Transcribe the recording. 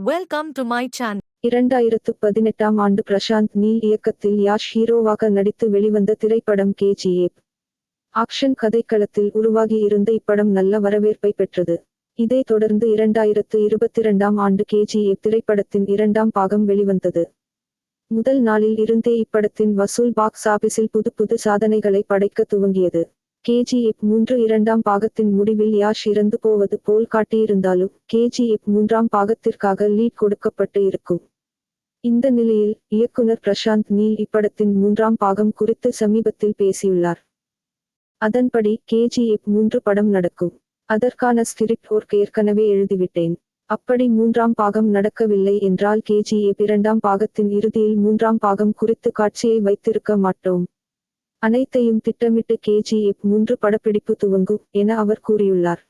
Welcome to my channel. 2018ஆம் ஆண்டு Prashanth Neil இயக்கத்தில் யாஷ் ஹீரோவாக நடித்து வெளிவந்த திரைப்படம் கேஜிஎஃப். ஆக்ஷன் கதைக்களத்தில் உருவாகி இருந்த இப்படம் நல்ல வரவேற்பை பெற்றது. இதைத் தொடர்ந்து 2022ஆம் ஆண்டு கேஜிஎஃப் திரைப்படத்தின் இரண்டாம் பாகம் வெளிவந்தது. முதல் நாளில் இருந்தே இப்படத்தின் வசூல் பாக்ஸ் ஆபிஸில் புது சாதனைகளை படைக்க துவங்கியது. கேஜிஎஃப் 3 இரண்டாம் பாகத்தின் முடிவில் யாஷ் இறந்து போவது போல் காட்டியிருந்தாலும் கேஜிஎஃப் 3ஆம் பாகத்திற்காக லீட் கொடுக்கப்பட்டு இருக்கும். இந்த நிலையில் இயக்குனர் பிரசாந்த் நீல் இப்படத்தின் 3ஆம் பாகம் குறித்து சமீபத்தில் பேசியுள்ளார். அதன்படி கேஜிஎஃப் 3 படம் நடக்கும். அதற்கான ஸ்கிரிப்ட் ஒர்க் ஏற்கனவே எழுதிவிட்டேன். அப்படி 3ஆம் பாகம் நடக்கவில்லை என்றால் கேஜிஎஃப் 2ஆம் பாகத்தின் இறுதியில் 3ஆம் பாகம் குறித்து காட்சியை வைத்திருக்க மாட்டோம். அனைத்தையும் திட்டமிட்டு கேஜிஎஃப் 3 படப்பிடிப்பு துவங்கும் என அவர் கூறியுள்ளார்.